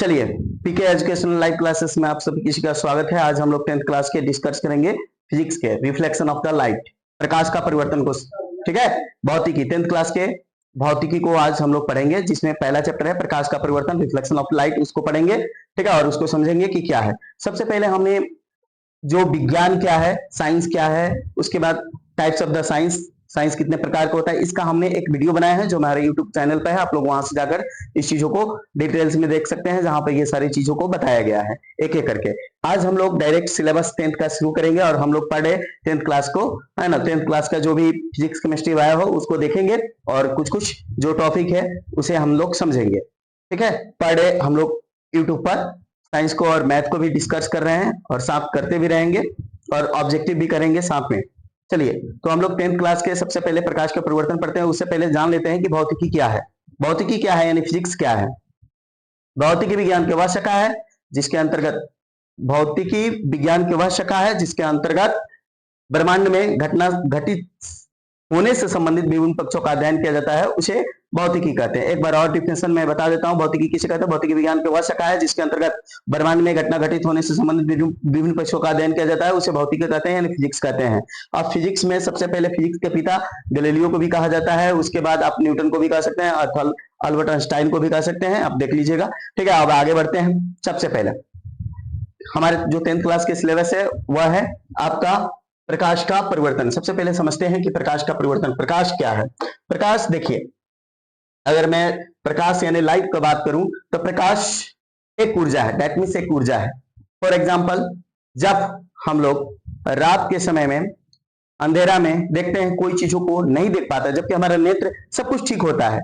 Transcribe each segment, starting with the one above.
चलिए, पीके educational live classes में आप सभी किसी का स्वागत है। आज हम लोग 10th क्लास के डिस्कस करेंगे फिजिक्स के रिफ्लेक्शन ऑफ द लाइट, प्रकाश का परिवर्तन को। ठीक है, भौतिकी 10th क्लास के भौतिकी को आज हम लोग पढ़ेंगे, जिसमें पहला चैप्टर है प्रकाश का परिवर्तन, रिफ्लेक्शन ऑफ लाइट, उसको पढ़ेंगे। ठीक है, और उसको समझेंगे कि क्या है। सबसे पहले हमने जो विज्ञान क्या है, साइंस क्या है, उसके बाद types of the science, science कितने प्रकार का होता है, इसका हमने एक वीडियो बनाया है जो हमारे यूट्यूब चैनल पे है। आप लोग वहां से जाकर इस चीजों को डिटेल्स में देख सकते हैं, जहां पे ये सारी चीजों को बताया गया है एक एक करके। आज हम लोग डायरेक्ट सिलेबस 10th का शुरू करेंगे और हम लोग पढ़े 10th क्लास को, है ना। 10th क्लास का जो भी फिजिक्स केमिस्ट्री आया हो उसको देखेंगे और कुछ कुछ जो टॉपिक है उसे हम लोग समझेंगे। ठीक है, पर डे हम लोग यूट्यूब पर साइंस को और मैथ को भी डिस्कस कर रहे हैं और साथ करते भी रहेंगे और ऑब्जेक्टिव भी करेंगे साथ में। चलिए, तो हम लोग 10th क्लास के सबसे पहले प्रकाश का परिवर्तन पढ़ते हैं। उससे पहले जान लेते हैं कि भौतिकी क्या है। भौतिकी क्या है यानी फिजिक्स क्या है। भौतिकी विज्ञान की वह शाखा है जिसके अंतर्गत भौतिकी विज्ञान की वह शाखा है जिसके अंतर्गत ब्रह्मांड में घटना घटित होने से संबंधित विभिन्न पक्षों का अध्ययन किया जाता है, उसे भौतिकी कहते हैं। एक बार और डिफिनेशन में बता देता हूं, भौतिकी किसे कहते हैं। भौतिकी विज्ञान की वह शाखा है जिसके अंतर्गत ब्रह्मांड में घटना घटित होने से संबंधित विभिन्न पक्षों का अध्ययन किया जाता है, उसे भौतिकी कहते हैं यानी फिजिक्स कहते हैं। अब फिजिक्स में सबसे पहले फिजिक्स के पिता गैलीलियो को भी कहा जाता है, उसके बाद आप न्यूटन को भी कह सकते हैं, अल्बर्ट आइंस्टाइन को भी कह सकते हैं, आप देख लीजिएगा। ठीक है, अब आगे बढ़ते हैं। सबसे पहले हमारे जो 10th क्लास के सिलेबस है वह है आपका प्रकाश का परिवर्तन। सबसे पहले समझते हैं कि प्रकाश का परिवर्तन, प्रकाश क्या है। प्रकाश देखिए, अगर मैं प्रकाश यानी लाइट की बात करूं तो प्रकाश एक ऊर्जा है, दैट मीन्स एक ऊर्जा है। फॉर एग्जांपल, जब हम लोग रात के समय में अंधेरा में देखते हैं, कोई चीजों को नहीं देख पाता, जबकि हमारा नेत्र सब कुछ ठीक होता है,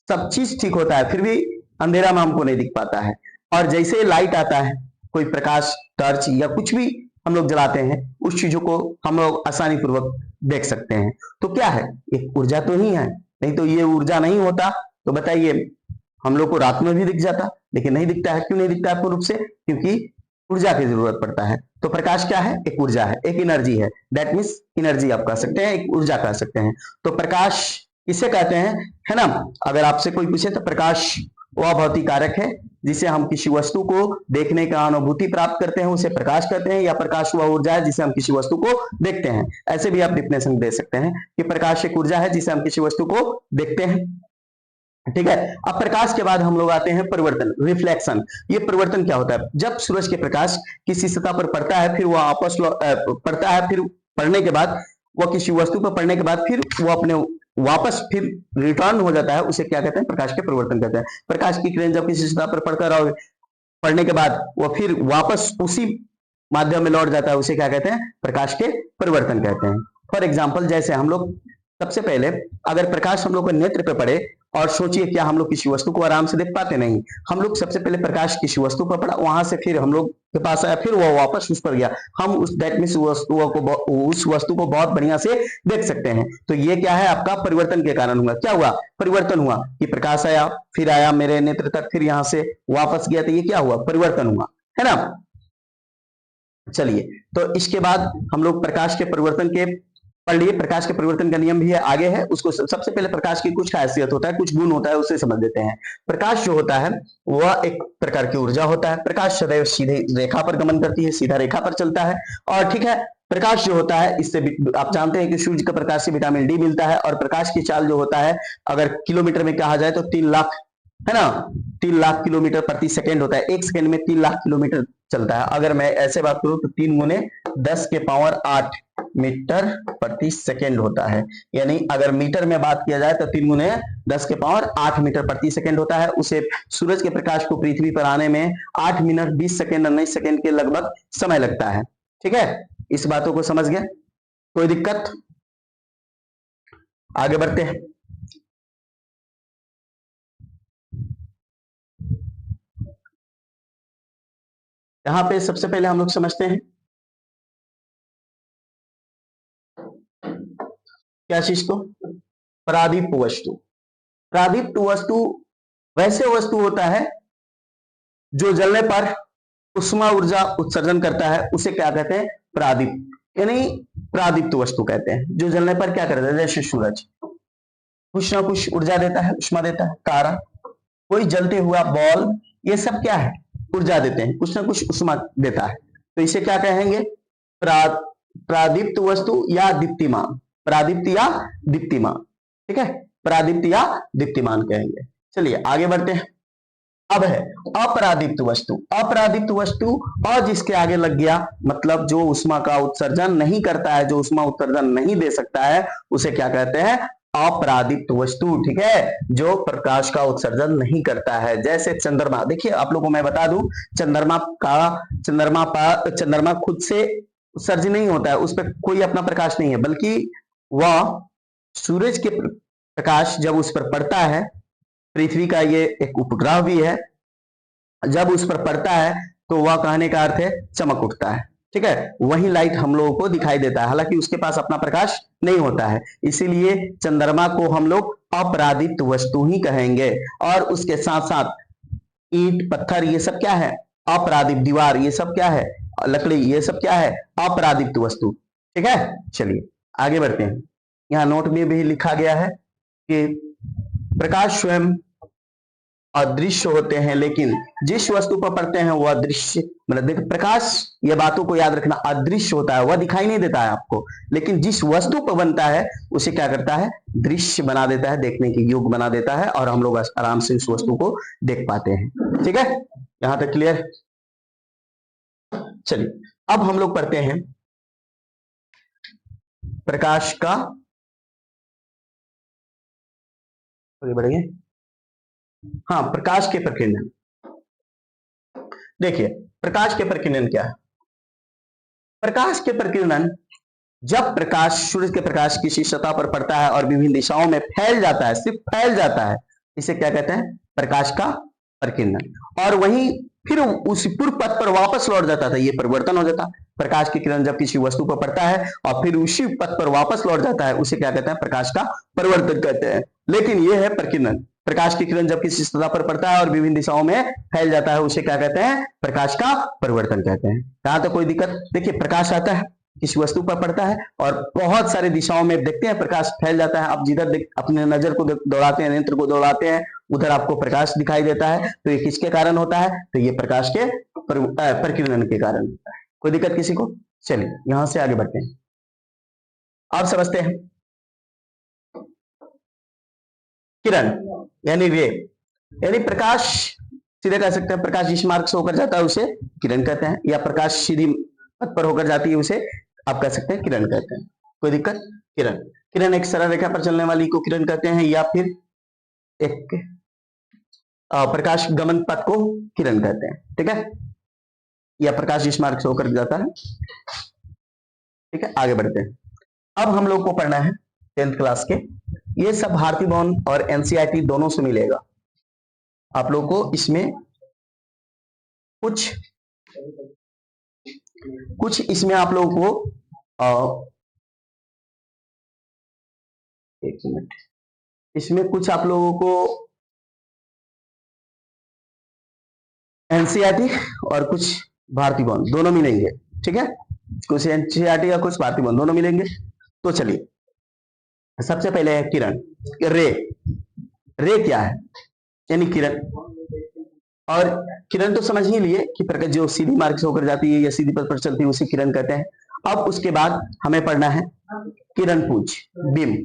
सब चीज ठीक होता है, फिर भी अंधेरा में हमको नहीं दिख पाता है। और जैसे लाइट आता है, कोई प्रकाश टॉर्च या कुछ भी हम लोग जलाते हैं, उस चीजों को हम लोग आसानी पूर्वक देख सकते हैं। तो क्या है, एक ऊर्जा तो ही है। नहीं तो ये ऊर्जा नहीं होता तो बताइए, हम लोग को रात में भी दिख जाता, लेकिन नहीं दिखता है। क्यों नहीं दिखता है पूर्ण रूप से? क्योंकि ऊर्जा की जरूरत पड़ता है। तो प्रकाश क्या है, एक ऊर्जा है, एक एनर्जी है, दैट मीन्स एनर्जी आप कह सकते हैं, एक ऊर्जा कह सकते हैं। तो प्रकाश किसे कहते हैं, है ना। अगर आपसे कोई पूछे तो प्रकाश वह भौतिक कारक है जिसे हम किसी वस्तु को देखने का अनुभूति प्राप्त करते हैं, उसे प्रकाश कहते हैं। या प्रकाश वह ऊर्जा है जिसे हम किसी वस्तु को देखते हैं। ऐसे भी आप डिफिनेशन दे सकते हैं कि प्रकाश एक ऊर्जा है जिसे हम किसी वस्तु को देखते हैं। ठीक है, अब प्रकाश के बाद हम लोग आते हैं परिवर्तन, रिफ्लेक्शन। ये परिवर्तन क्या होता है, जब सूरज के प्रकाश किसी सतह पर पड़ता है, फिर वह वापस पड़ता है, फिर पड़ने के बाद वह किसी वस्तु पर पड़ने के बाद फिर वो अपने वापस फिर रिटर्न हो जाता है, उसे क्या कहते हैं, प्रकाश के परिवर्तन कहते हैं। प्रकाश की किरण जब किसी सतह पर पड़कर पड़ने के बाद वह फिर वापस उसी माध्यम में लौट जाता है, उसे क्या कहते हैं, प्रकाश के परिवर्तन कहते हैं। फॉर एग्जाम्पल, जैसे हम लोग सबसे पहले अगर प्रकाश हम लोग को नेत्र पे पड़े, और सोचिए क्या हम लोग किसी वस्तु को आराम से देख पाते? नहीं। हम लोग सबसे पहले प्रकाश किसी वस्तु पर पड़ा, वहां से फिर हम लोग के पास आया, फिर वो वापस उस पर गया, हम उस दैट मींस उस वस्तु को बहुत बढ़िया से देख सकते हैं। तो ये क्या है, आपका परिवर्तन के कारण हुआ। क्या हुआ, परिवर्तन हुआ कि प्रकाश आया, फिर आया मेरे नेत्र तक, फिर यहां से वापस गया, तो ये क्या हुआ, परिवर्तन हुआ, है ना। चलिए, तो इसके बाद हम लोग प्रकाश के परिवर्तन के पढ़ लिए। प्रकाश के परिवर्तन का नियम भी है, आगे है उसको। सबसे पहले प्रकाश की कुछ खासियत होता है, कुछ गुण होता है, उससे समझ लेते हैं। प्रकाश जो होता है वह एक प्रकार की ऊर्जा होता है। प्रकाश सदैव सीधे रेखा पर गमन करती है, सीधा रेखा पर चलता है। और ठीक है, प्रकाश जो होता है, इससे आप जानते हैं कि सूर्य का प्रकाश से विटामिन डी मिलता है। और प्रकाश की चाल जो होता है, अगर किलोमीटर में कहा जाए तो 3 लाख, है ना, 3 लाख किलोमीटर प्रति सेकेंड होता है। एक सेकेंड में 3 लाख किलोमीटर चलता है। अगर मैं ऐसे बात करूं तो 3 गुने 10 के पावर 8 मीटर प्रति सेकेंड होता है। यानी अगर मीटर में बात किया जाए तो 3 गुने 10 के पावर 8 मीटर प्रति सेकेंड होता है। उसे सूरज के प्रकाश को पृथ्वी पर आने में 8 मिनट 20 सेकेंड और 19 सेकेंड के लगभग समय लगता है। ठीक है, इस बातों को समझ गए, कोई दिक्कत? आगे बढ़ते हैं। यहां पे सबसे पहले हम लोग समझते हैं क्या चीज को, परादीप्त वस्तु। परादीप्त वस्तु वैसे वस्तु होता है जो जलने पर उष्मा ऊर्जा उत्सर्जन करता है, उसे क्या कहते हैं, परादीप्त, यानी परादीप्त वस्तु कहते हैं। जो जलने पर क्या करता है, जैसे सूरज कुछ ना कुछ ऊर्जा देता है, उष्मा देता है। कारण कोई जलते हुआ बॉल ये सब क्या है, ऊर्जा देते हैं, कुछ ना कुछ उष्मा देता है। तो इसे क्या कहेंगे, प्रादीप्त वस्तु या दीप्तिमान, प्रादीप्त या दीप्तिमान, ठीक है, प्रादीप्त या दीप्तिमान कहेंगे। चलिए आगे बढ़ते हैं। अब है अपरादीप्त वस्तु। अपरादीप्त वस्तु और जिसके आगे लग गया मतलब जो उष्मा का उत्सर्जन नहीं करता है, जो उष्मा उत्सर्जन नहीं दे सकता है, उसे क्या कहते हैं, अपरादीप्त वस्तु, ठीक है, जो प्रकाश का उत्सर्जन नहीं करता है। जैसे चंद्रमा, देखिए आप लोगों को मैं बता दूं, चंद्रमा खुद से उत्सर्जन नहीं होता है, उस पर कोई अपना प्रकाश नहीं है, बल्कि वह सूरज के प्रकाश जब उस पर पड़ता है, पृथ्वी का ये एक उपग्रह भी है, जब उस पर पड़ता है तो वह कहने का अर्थ है चमक उठता है, ठीक है, वही लाइट हम लोगों को दिखाई देता है, हालांकि उसके पास अपना प्रकाश नहीं होता है, इसीलिए चंद्रमा को हम लोग अपरादीप्त वस्तु ही कहेंगे। और उसके साथ साथ ईंट पत्थर ये सब क्या है, अपरादीप्त, दीवार ये सब क्या है, लकड़ी ये सब क्या है, अपरादीप्त वस्तु, ठीक है। चलिए आगे बढ़ते हैं। यहाँ नोट में भी लिखा गया है कि प्रकाश स्वयं अदृश्य होते हैं, लेकिन जिस वस्तु पर पड़ते हैं वह दृश्य, मतलब देखो प्रकाश, ये बातों को याद रखना, अदृश्य होता है, वह दिखाई नहीं देता है आपको, लेकिन जिस वस्तु पर बनता है उसे क्या करता है, दृश्य बना देता है, देखने के योग्य बना देता है, और हम लोग आराम से उस वस्तु को देख पाते हैं, ठीक है, यहां तक क्लियर। चलिए अब हम लोग पढ़ते हैं प्रकाश का, बढ़ेंगे, हाँ, प्रकाश के प्रकीर्णन। देखिए प्रकाश के प्रकीर्णन क्या है, प्रकाश के प्रकीर्णन, जब प्रकाश, सूर्य के प्रकाश किसी सतह पर पड़ता है और विभिन्न दिशाओं में फैल जाता है, सिर्फ फैल जाता है, इसे क्या कहते हैं, प्रकाश का प्रकीर्णन, और वहीं फिर उसी पूर्व पथ पर वापस लौट जाता था, ये परिवर्तन हो जाता। प्रकाश की किरण जब किसी वस्तु पर पड़ता है और फिर उसी पथ पर वापस लौट जाता है, उसे क्या कहते हैं, प्रकाश का परिवर्तन कहते हैं। लेकिन यह है प्रकीर्णन, प्रकाश की किरण जब किसी सतह पर पड़ता है और विभिन्न दिशाओं में फैल जाता है, उसे क्या कहते हैं, प्रकाश का परिवर्तन कहते हैं। कहां तक कोई दिक्कत, देखिए प्रकाश आता है, किसी वस्तु पर पड़ता है और बहुत सारे दिशाओं में देखते हैं प्रकाश फैल जाता है, आप जिधर अपने नजर को दौड़ाते हैं, नेत्र को दौड़ाते हैं, उधर आपको प्रकाश दिखाई देता है, तो ये किसके कारण होता है, तो ये प्रकाश के प्रकीर्णन के कारण होता है। कोई दिक्कत किसी को, चलिए यहां से आगे बढ़ते हैं। आप समझते हैं किरण यानी रे, यानी प्रकाश, सीधे कह सकते हैं प्रकाश जिस मार्ग से होकर जाता है उसे किरण कहते हैं, या प्रकाश सीधी पथ पर होकर जाती है उसे आप कह सकते हैं किरण कहते हैं। कोई दिक्कत, किरण, किरण एक सरल रेखा पर चलने वाली को किरण कहते हैं, या फिर एक प्रकाश गमन पथ को किरण कहते हैं, ठीक है, या प्रकाश जिस मार्ग से होकर जाता है, ठीक है। आगे बढ़ते हैं। अब हम लोग को पढ़ना है 10th क्लास के, ये सब भारती भवन और एनसीईआरटी दोनों से मिलेगा आप लोग को, इसमें कुछ इसमें आप लोगों को एक मिनट, इसमें कुछ आप लोगों को एनसीईआरटी और कुछ भारती भवन दोनों मिलेंगे, ठीक है, कुछ एनसीईआरटी या कुछ भारती भवन दोनों मिलेंगे। तो चलिए सबसे पहले है किरण, रे, रे क्या है, यानी किरण, और किरण तो समझ ही लिए कि प्रकाश जो सीधी मार्ग से होकर जाती है या सीधी पथ पर चलती है उसे किरण कहते हैं। अब उसके बाद हमें पढ़ना है किरण पुंज, बीम।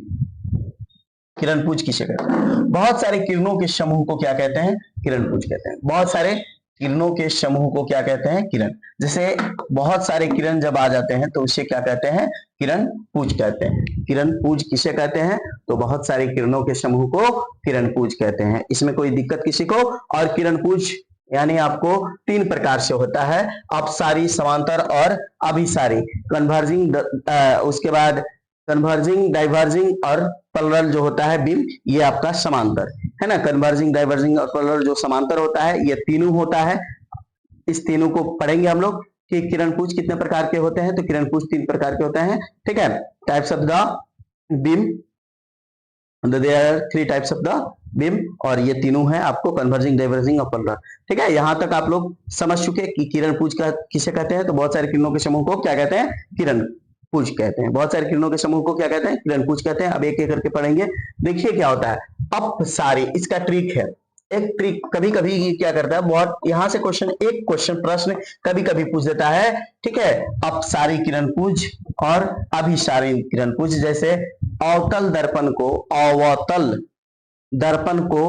किरण पुंज किसे कहते हैं, बहुत सारे किरणों के समूह को क्या कहते हैं, किरण पुंज कहते हैं। बहुत सारे किरणों के समूह को क्या कहते हैं, किरण, जैसे बहुत सारे किरण जब आ जाते हैं तो उसे क्या कहते हैं, किरण पुंज कहते हैं। किरण पुंज किसे कहते हैं, तो बहुत सारे किरणों के समूह को किरण पुंज कहते हैं। इसमें कोई दिक्कत किसी को, और किरण पुंज यानी आपको 3 प्रकार से होता है, अपसारी, समांतर और अभिसारी, कन्वर्जिंग, उसके बाद कन्वर्जिंग, डाइवर्जिंग और पैरेलल जो होता है बीम, ये आपका समांतर है ना। कन्वर्जिंग, डाइवर्जिंग और पैरेलल जो समांतर होता है, ये तीनों होता है। इस तीनों को पढ़ेंगे हम लोग कि किरण पुंज कितने प्रकार के होते हैं, तो किरण पुंज 3 प्रकार के होते हैं, ठीक है। Types of the beam, there are 3 types of the beam, और ये तीनों हैं आपको कन्वर्जिंग, डाइवर्जिंग और पैरेलल, ठीक है। यहां तक आप लोग समझ चुके कि किरण पुंज का किसे कहते हैं, तो बहुत सारे किरणों के समूह को क्या कहते हैं, किरण पुंज कहते हैं। बहुत सारे किरणों के समूह को क्या कहते हैं, किरण पुंज कहते हैं। अब एक एक करके पढ़ेंगे। देखिए क्या होता है अपसारी, इसका ट्रिक है, एक ट्रिक कभी कभी ये क्या करता है, बहुत यहां से क्वेश्चन, एक क्वेश्चन प्रश्न कभी कभी पूछ देता है, ठीक है, अपसारी किरण पुंज और अभिसारी किरण पुंज। जैसे अवतल दर्पण को, अवतल दर्पण को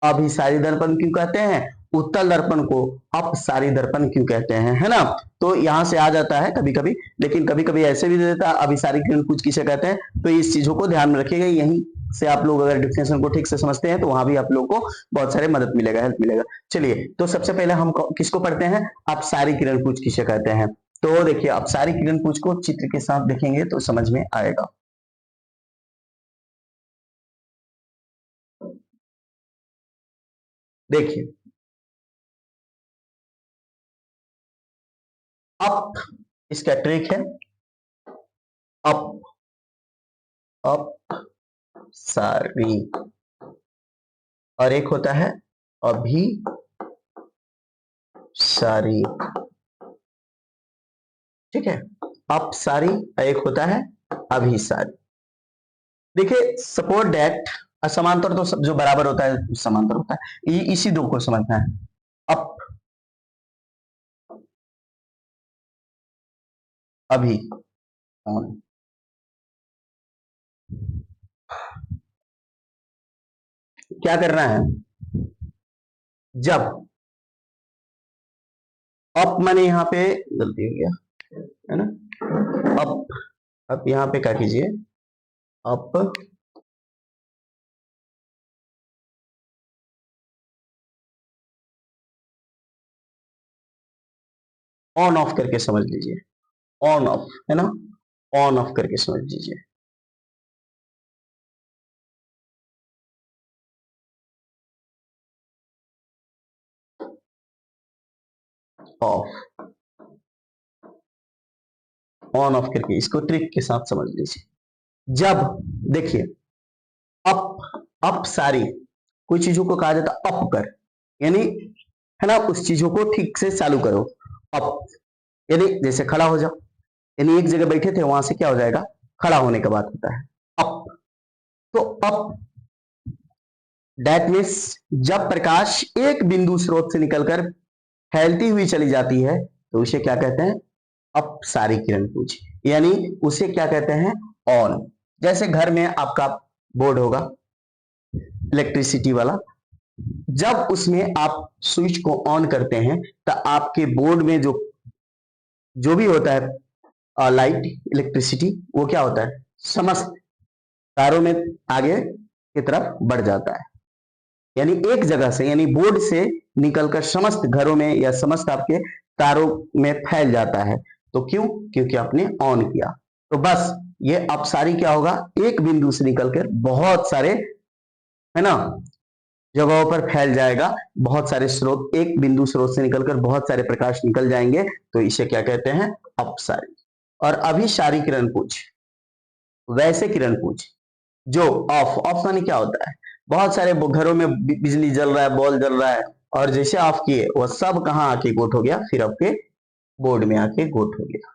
अभिसारी दर्पण क्यों कहते हैं, उत्तल दर्पण को अपसारी दर्पण क्यों कहते हैं, है ना। तो यहां से आ जाता है कभी कभी, लेकिन कभी कभी ऐसे भी दे देता है अभिसारी किरण पुंज किसे कहते हैं। तो इस चीजों को ध्यान में रखिएगा, यहीं से आप लोग अगर डिफिनेशन को ठीक से समझते हैं तो वहां भी आप लोग को बहुत सारे मदद मिलेगा, हेल्प मिलेगा। चलिए, तो सबसे पहले हम किसको पढ़ते हैं, अपसारी किरण पुंज किसे कहते हैं। तो देखिए, अपसारी किरण पुंज को चित्र के साथ देखेंगे तो समझ में आएगा। देखिए, अप इसका ट्रिक है, अप अप सारी, और एक होता है अभी सारी, ठीक है, अप सारी, एक होता है अभी सारी। देखिए, सपोर्ट दैट, समांतर तो सब जो बराबर होता है समांतर होता है, इसी दो को समझना है। अप अभी ऑन, क्या करना है, जब अप मैंने यहाँ पे गलती हो गया है ना, अप यहाँ पे क्या कीजिए, अप ऑन ऑफ करके समझ लीजिए, ऑन ऑफ है ना, ऑन ऑफ करके समझ लीजिए। ऑफ, ऑन ऑफ करके इसको ट्रिक के साथ समझ लीजिए। जब देखिए, अप सारी, कोई चीजों को कहा जाता है अप कर, यानी है ना, उस चीजों को ठीक से चालू करो। अप यानी जैसे खड़ा हो जाओ, यानी एक जगह बैठे थे वहां से क्या हो जाएगा, खड़ा होने का बात होता है अप। तो अप दैट मीन्स जब प्रकाश एक बिंदु स्रोत से निकलकर फैलती हुई चली जाती है तो उसे क्या कहते हैं, अपसारी किरण पुंज, यानी उसे क्या कहते हैं, ऑन। जैसे घर में आपका बोर्ड होगा इलेक्ट्रिसिटी वाला, जब उसमें आप स्विच को ऑन करते हैं तो आपके बोर्ड में जो भी होता है लाइट इलेक्ट्रिसिटी, वो क्या होता है, समस्त तारों में आगे की तरफ बढ़ जाता है, यानी एक जगह से, यानी बोर्ड से निकलकर समस्त घरों में या समस्त आपके तारों में फैल जाता है। तो क्यों, क्योंकि आपने ऑन किया। तो बस ये अपसारी क्या होगा, एक बिंदु से निकलकर बहुत सारे, है ना, जगहों पर फैल जाएगा, बहुत सारे स्रोत, एक बिंदु स्रोत से निकलकर बहुत सारे प्रकाश निकल जाएंगे, तो इसे क्या कहते हैं, अपसारी। और अभिसारी किरण पुंज, वैसे किरण पुंज जो ऑफ, ऑफ माने क्या होता है, बहुत सारे घरों में बिजली जल रहा है, बॉल जल रहा है, और जैसे ऑफ किए वह सब कहां आके गोट हो गया, फिर आपके बोर्ड में आके गोट हो गया।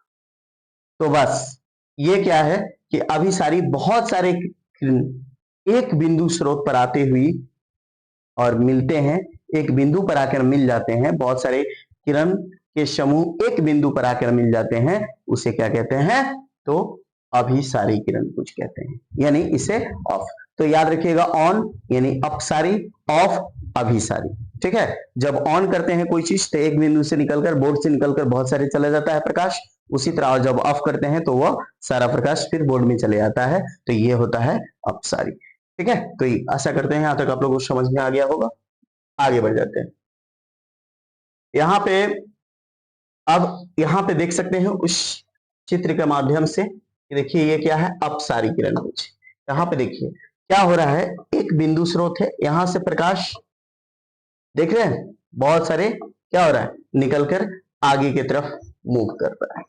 तो बस ये क्या है कि अभिसारी बहुत सारे एक बिंदु स्रोत पर आते हुई और मिलते हैं, एक बिंदु पर आकर मिल जाते हैं, बहुत सारे किरण के समूह एक बिंदु पर आकर मिल जाते हैं, उसे क्या कहते हैं, तो अभिसारी किरण पुंज कहते हैं, यानी इसे ऑफ। तो याद रखिएगा, ऑन यानी अपसारी, ऑफ अभिसारी, ठीक है। जब ऑन करते हैं कोई चीज तो एक बिंदु से निकलकर, बोर्ड से निकलकर बहुत सारे चला जाता है प्रकाश, उसी तरह जब ऑफ करते हैं तो वह सारा प्रकाश फिर बोर्ड में चले जाता है, तो ये होता है अपसारी, ठीक है। तो आशा करते हैं यहां तक आप लोगों को समझ में आ गया होगा। आगे बढ़ जाते हैं, यहाँ पे, अब यहाँ पे देख सकते हैं उस चित्र के माध्यम से, देखिए ये क्या है, अपसारी किरण पुंज। यहाँ पे देखिए क्या हो रहा है, एक बिंदु स्रोत है, यहां से प्रकाश देख रहे हैं, बहुत सारे क्या हो रहा है, निकलकर आगे की तरफ मूव कर रहा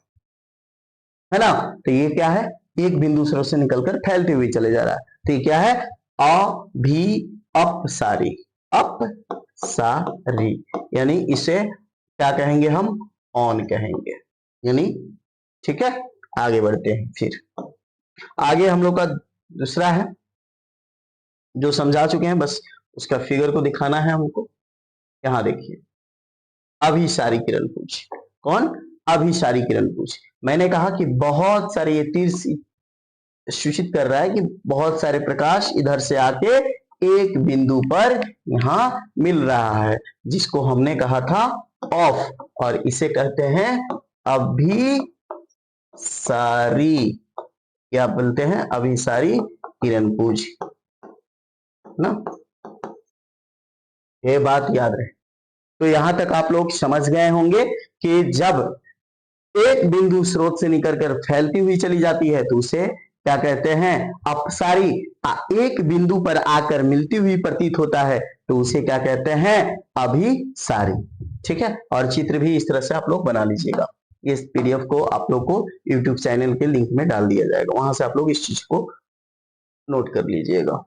है ना। तो ये क्या है, एक बिंदु स्रोत से निकलकर फैलते हुए चले जा रहा है, तो ये क्या है, अभी अपसारी, अपसारी, यानी इसे क्या कहेंगे, हम ऑन कहेंगे, यानी, ठीक है। आगे बढ़ते हैं, फिर आगे हम लोग का दूसरा है जो समझा चुके हैं, बस उसका फिगर को दिखाना है हमको। यहाँ देखिए, अभिसारी किरण पुंज। कौन? अभिसारी किरण पुंज। मैंने कहा कि बहुत सारे, ये तीर सूचित कर रहा है कि बहुत सारे प्रकाश इधर से आके एक बिंदु पर यहां मिल रहा है, जिसको हमने कहा था ऑफ, और इसे कहते हैं अभिसारी, क्या बोलते हैं? अभिसारी किरण पुंज ना। ये बात याद रहे। तो यहां तक आप लोग समझ गए होंगे कि जब एक बिंदु स्रोत से निकल कर फैलती हुई चली जाती है तो उसे क्या कहते हैं? अपसारी। एक बिंदु पर आकर मिलती हुई प्रतीत होता है तो उसे क्या कहते हैं? अभिसारी। ठीक है, और चित्र भी इस तरह से आप लोग बना लीजिएगा। इस पीडीएफ को आप लोग को यूट्यूब चैनल के लिंक में डाल दिया जाएगा, वहां से आप लोग इस चीज को नोट कर लीजिएगा।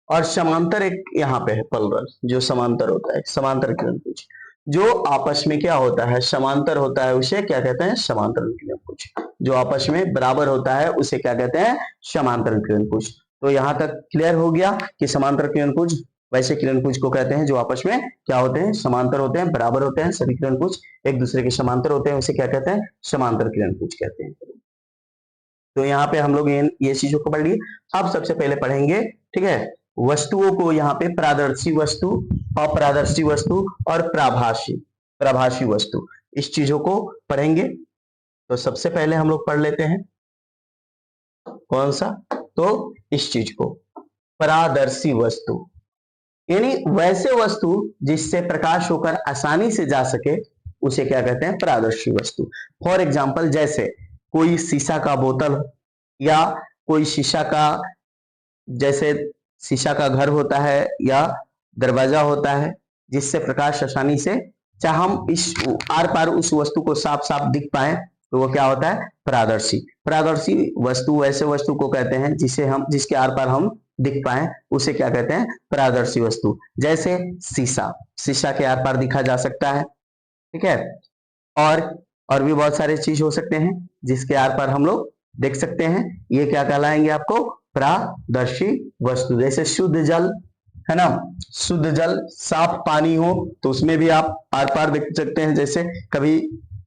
और समांतर एक यहाँ पे है पलरल, जो समांतर होता है, समांतर किरण पुंज, जो आपस में क्या होता है? समांतर होता है, उसे क्या कहते हैं? समांतर किरण पुंज। जो आपस में बराबर होता है उसे क्या कहते हैं? समांतर किरण पुंज। तो यहां तक क्लियर हो गया कि समांतर किरण पुंज वैसे किरण पुंज को कहते हैं जो आपस में क्या होते हैं? समांतर होते हैं, बराबर होते हैं। सभी किरण पुंज एक दूसरे के समांतर होते हैं, उसे क्या कहते हैं? समांतर किरण पुंज कहते हैं। तो यहाँ पे हम लोग ये चीजों को पढ़ लिए। अब सबसे पहले पढ़ेंगे, ठीक है, वस्तुओं को। यहाँ पे प्रादर्शी वस्तु, अप्रादर्शी वस्तु और प्रभाषी वस्तु, इस चीजों को पढ़ेंगे। तो सबसे पहले हम लोग पढ़ लेते हैं कौन सा? तो इस चीज को, प्रादर्शी वस्तु, यानी वैसे वस्तु जिससे प्रकाश होकर आसानी से जा सके उसे क्या कहते हैं? प्रादर्शी वस्तु। फॉर एग्जाम्पल, जैसे कोई शीशा का बोतल या कोई शीशा का, जैसे शीशा का घर होता है या दरवाजा होता है, जिससे प्रकाश आसानी से, चाहे हम इस आर पार उस वस्तु को साफ साफ दिख पाए, तो वो क्या होता है? प्रादर्शी। प्रादर्शी वस्तु वैसे वस्तु को कहते हैं जिसके आर पार हम दिख पाए, उसे क्या कहते हैं? प्रादर्शी वस्तु। जैसे शीशा के आर पार दिखा जा सकता है, ठीक है, और भी बहुत सारे चीज हो सकते हैं जिसके आर पार हम लोग देख सकते हैं। ये क्या कहलाएंगे आपको? प्रादर्शी वस्तु। जैसे शुद्ध जल है ना, शुद्ध जल, साफ पानी हो तो उसमें भी आप आर पार देख सकते हैं। जैसे कभी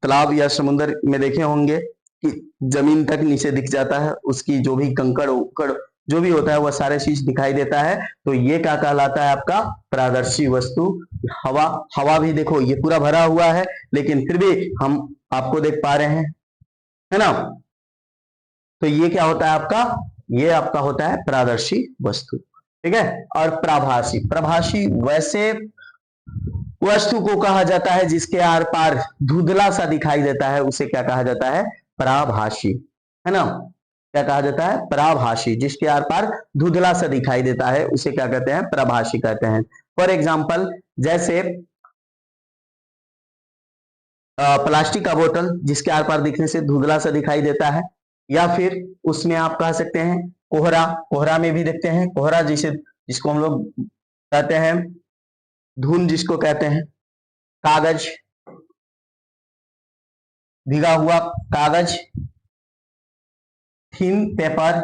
तालाब या समुद्र में देखे होंगे कि जमीन तक नीचे दिख जाता है, उसकी जो भी कंकड़ उकड़ जो भी होता है वह सारे चीज दिखाई देता है। तो ये क्या कहलाता है? आपका प्रादर्शी वस्तु। हवा भी देखो, ये पूरा भरा हुआ है लेकिन फिर भी हम आपको देख पा रहे हैं, है ना। तो ये क्या होता है आपका? ये आपका होता है प्रादर्शी वस्तु, ठीक है। और प्रभाषी वैसे वस्तु को कहा जाता है जिसके आर पार धुंधला सा दिखाई देता है, उसे क्या कहा जाता है? प्राभाषी, है ना। क्या कहा जाता है? प्राभाषी। जिसके आर पार धुंधला सा दिखाई देता है उसे क्या कहते हैं? प्रभाषी कहते हैं। फॉर एग्जाम्पल, जैसे प्लास्टिक का बोतल जिसके आर पार दिखने से धुंधला सा दिखाई देता है, या फिर उसमें आप कह सकते हैं कोहरा में भी देखते हैं। कोहरा जिसको हम लोग कहते हैं धुंध, जिसको कहते हैं कागज, भीगा हुआ कागज, थिन पेपर,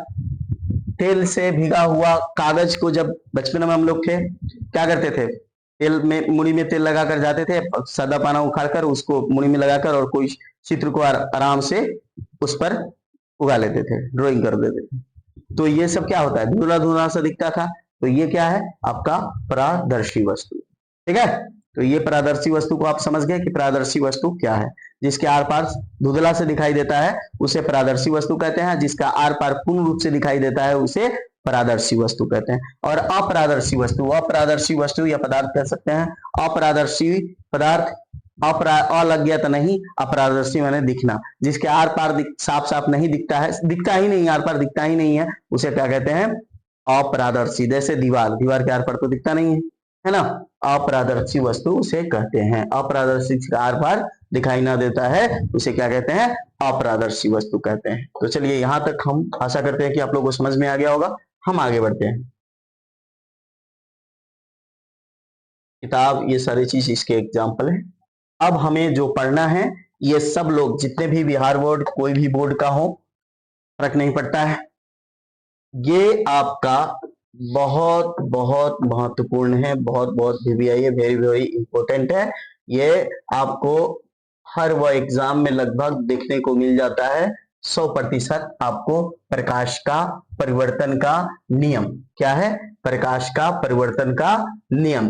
तेल से भीगा हुआ कागज को जब बचपन में हम लोग थे क्या करते थे? तेल में, मुड़ी में तेल लगाकर जाते थे, सादा पाना उखाड़कर उसको मुड़ी में लगाकर और कोई चित्र को आराम से उस पर उगा लेते थे, ड्राइंग कर देते थे। तो ये सब क्या होता है? धुंधला धुंधला सा दिखता था। तो ये क्या है? आपका प्रादर्शी वस्तु, ठीक है। तो ये प्रादर्शी वस्तु को आप समझ गए कि प्रादर्शी वस्तु क्या है। जिसके आर पार धुंधला से दिखाई देता है उसे प्रादर्शी वस्तु कहते हैं, जिसका आर पार पूर्ण रूप से दिखाई देता है उसे प्रादर्शी वस्तु कहते हैं। और अप्रादर्शी वस्तु या पदार्थ कह सकते हैं। अप्रादर्शी पदार्थ, अ लग गया तो नहीं, अप्रादर्शी माने दिखना, जिसके आर पार साफ साफ नहीं दिखता है, दिखता ही नहीं, आर पार दिखता ही नहीं है, उसे क्या कहते हैं? अप्रादर्शी। जैसे दीवार के आर पार तो दिखता नहीं है ना, अप्रादर्शी वस्तु उसे कहते हैं। अप्रादर्शी का आर पार दिखाई ना देता है उसे क्या कहते हैं? अप्रादर्शी वस्तु कहते हैं। तो चलिए यहां तक हम आशा करते हैं कि आप लोगों को समझ में आ गया होगा। हम आगे बढ़ते हैं। किताब, ये सारी चीज इसके एग्जाम्पल है। अब हमें जो पढ़ना है, ये सब लोग जितने भी बिहार बोर्ड, कोई भी बोर्ड का हो, फर्क नहीं पड़ता है, ये आपका बहुत बहुत महत्वपूर्ण है, बहुत बहुत VVI है, वेरी वेरी इंपॉर्टेंट है। ये आपको हर वो एग्जाम में लगभग देखने को मिल जाता है। 100% आपको प्रकाश का परिवर्तन का नियम क्या है? प्रकाश का परिवर्तन का नियम।